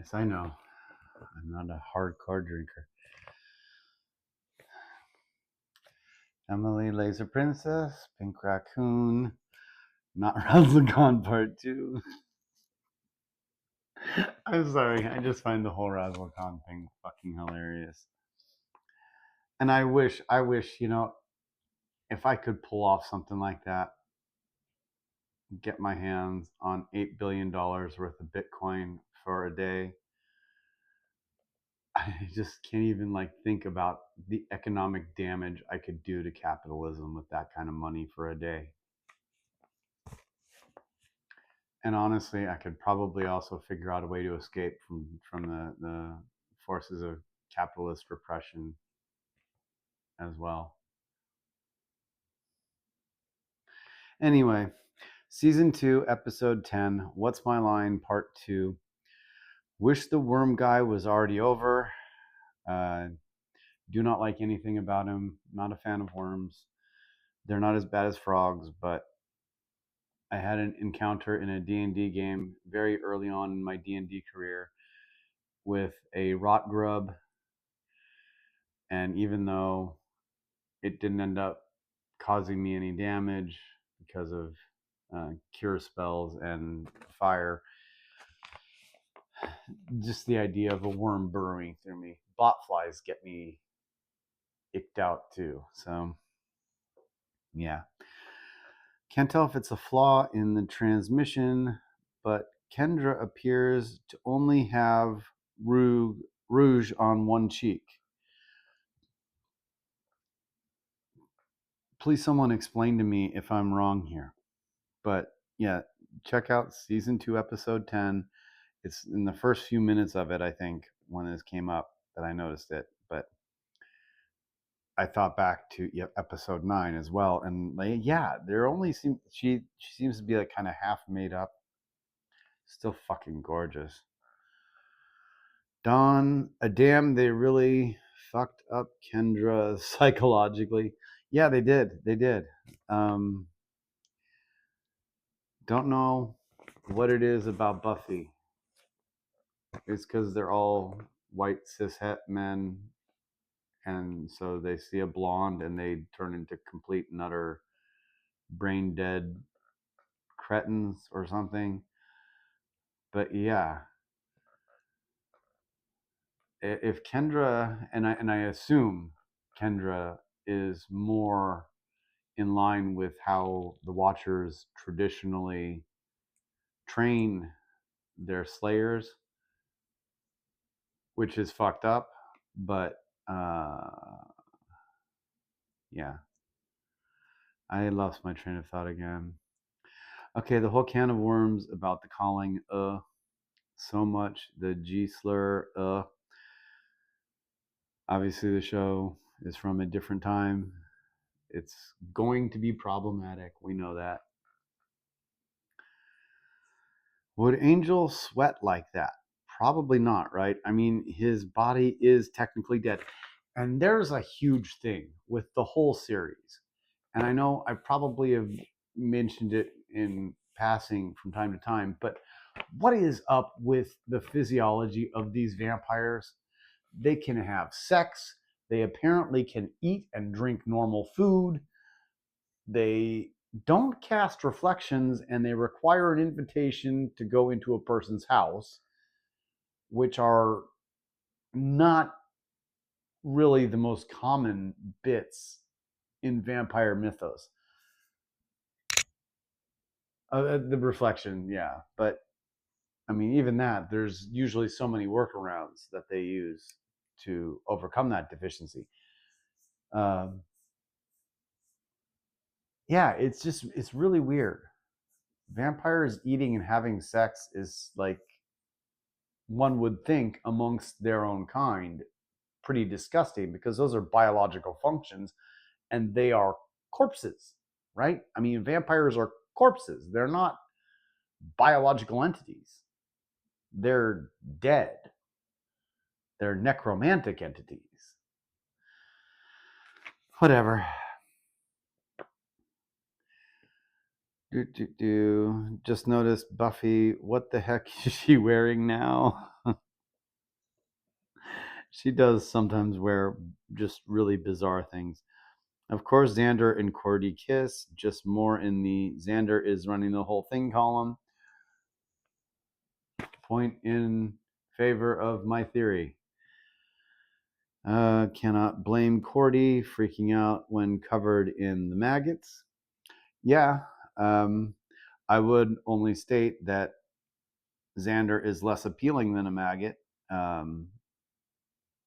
Yes, I know. I'm not a hardcore drinker. Emily Laser Princess, Pink Raccoon, not Razzlecon Part 2. I'm sorry, I just find the whole Razzlecon thing fucking hilarious. And I wish, if I could pull off something like that, get my hands on $8 billion worth of Bitcoin for a day. I just can't even think about the economic damage I could do to capitalism with that kind of money for a day. And honestly, I could probably also figure out a way to escape from the forces of capitalist repression as well. Anyway, Season 2, Episode 10, What's My Line, Part 2. Wish the worm guy was already over. Do not like anything about him. Not a fan of worms. They're not as bad as frogs, but I had an encounter in a D&D game very early on in my D&D career with a rot grub. And even though it didn't end up causing me any damage because of cure spells and fire, just the idea of a worm burrowing through me. Botflies get me icked out too. So, yeah. Can't tell if it's a flaw in the transmission, but Kendra appears to only have rouge on one cheek. Please, someone explain to me if I'm wrong here. But yeah, check out Season 2, Episode 10. It's in the first few minutes of it, I think, when this came up that I noticed it. But I thought back to Episode 9 as well. And there only she seems to be kind of half made up. Still fucking gorgeous. Dawn, damn, they really fucked up Kendra psychologically. Yeah, they did. Don't know what it is about Buffy. It's because they're all white cishet men, and so they see a blonde and they turn into complete and utter brain dead cretins or something. But yeah, if Kendra, and I assume Kendra is more in line with how the Watchers traditionally train their slayers, which is fucked up, but yeah. I lost my train of thought again. Okay, the whole can of worms about the calling so much, the G slur obviously the show is from a different time. It's going to be problematic, we know that. Would Angel sweat like that? Probably not, right? I mean, his body is technically dead. And there's a huge thing with the whole series. And I know I probably have mentioned it in passing from time to time, but what is up with the physiology of these vampires? They can have sex. They apparently can eat and drink normal food. They don't cast reflections, and they require an invitation to go into a person's house, which are not really the most common bits in vampire mythos. The reflection, yeah. But, I mean, even that, there's usually so many workarounds that they use to overcome that deficiency. Yeah, it's really weird. Vampires eating and having sex is one would think amongst their own kind pretty disgusting, because those are biological functions and they are corpses, right? I mean, vampires are corpses. They're not biological entities. They're dead. They're necromantic entities. Whatever. Just noticed Buffy. What the heck is she wearing now? She does sometimes wear just really bizarre things. Of course, Xander and Cordy kiss, just more in the Xander is running the whole thing column. Point in favor of my theory. Cannot blame Cordy freaking out when covered in the maggots. Yeah, I would only state that Xander is less appealing than a maggot.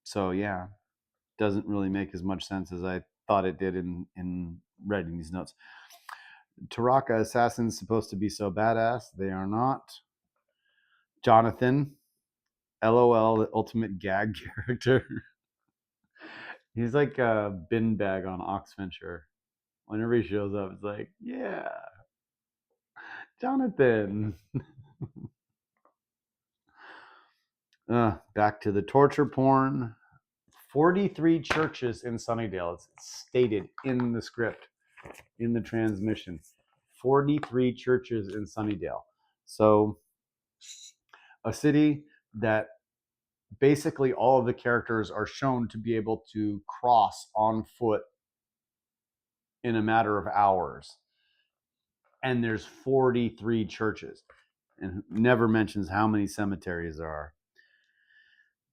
So yeah, doesn't really make as much sense as I thought it did in reading these notes. Taraka assassins supposed to be so badass. They are not. Jonathan, LOL, the ultimate gag character. He's like a bin bag on Oxventure. Whenever he shows up, it's like, yeah, Jonathan. Back to the torture porn. 43 churches in Sunnydale. It's stated in the script, in the transmission. 43 churches in Sunnydale. So, a city that basically all of the characters are shown to be able to cross on foot in a matter of hours. And there's 43 churches. And never mentions how many cemeteries there are.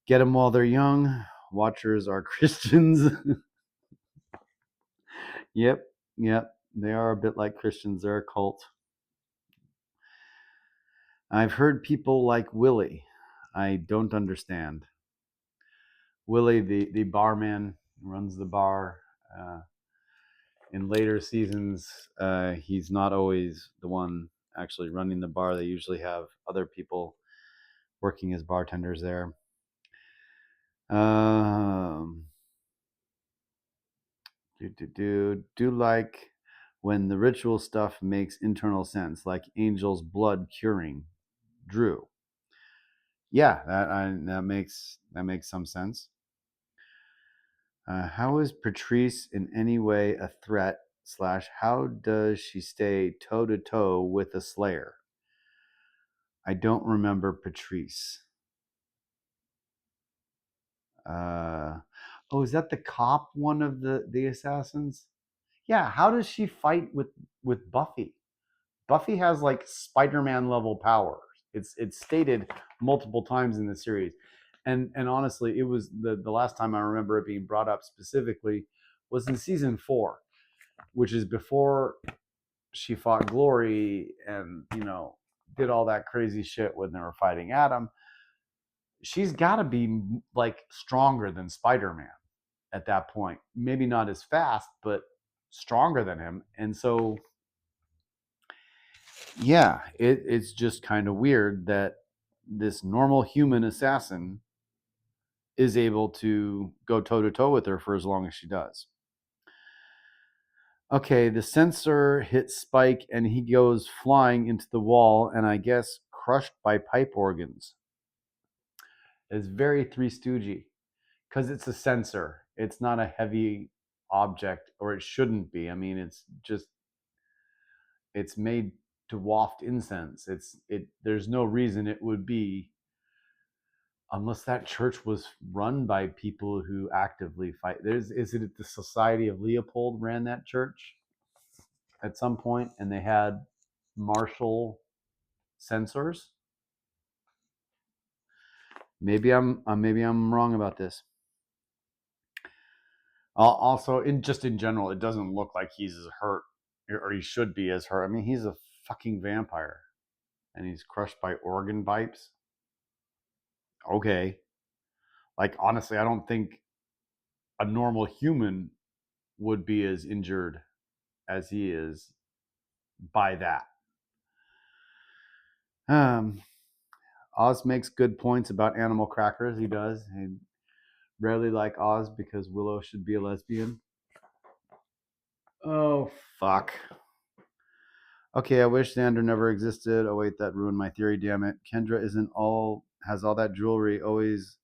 Get them while they're young. Watchers are Christians. Yep. They are a bit like Christians. They're a cult. I've heard people like Willie. I don't understand. Willie, the barman, runs the bar. In later seasons, he's not always the one actually running the bar. They usually have other people working as bartenders there. Do like when the ritual stuff makes internal sense, like Angel's blood curing Drew. Yeah, that makes some sense. How is Patrice in any way a threat? / how does she stay toe to toe with a Slayer? I don't remember Patrice. Oh, is that the cop? One of the assassins? Yeah. How does she fight with Buffy? Buffy has like Spider-Man level powers. It's stated multiple times in the series, and honestly, it was the last time I remember it being brought up specifically was in season 4, which is before she fought Glory and did all that crazy shit when they were fighting Adam. She's got to be like stronger than Spider-Man at that point. Maybe not as fast, but stronger than him, and so. Yeah, it's just kind of weird that this normal human assassin is able to go toe to toe with her for as long as she does. Okay, the sensor hits Spike and he goes flying into the wall and I guess crushed by pipe organs. It's very Three Stoogey because it's a sensor. It's not a heavy object, or it shouldn't be. I mean, it's made to waft incense. There's no reason it would be, unless that church was run by people who actively fight. Is it the Society of Leopold ran that church at some point, and they had martial censors? Maybe I'm wrong about this. Also, in general, it doesn't look like he's as hurt, or he should be as hurt. I mean, he's a fucking vampire, and he's crushed by organ pipes. Okay, like honestly, I don't think a normal human would be as injured as he is by that. Oz makes good points about animal crackers. He does. I rarely like Oz because Willow should be a lesbian. Oh, fuck. Okay, I wish Xander never existed. Oh, wait, that ruined my theory, damn it. Kendra has all that jewelry, always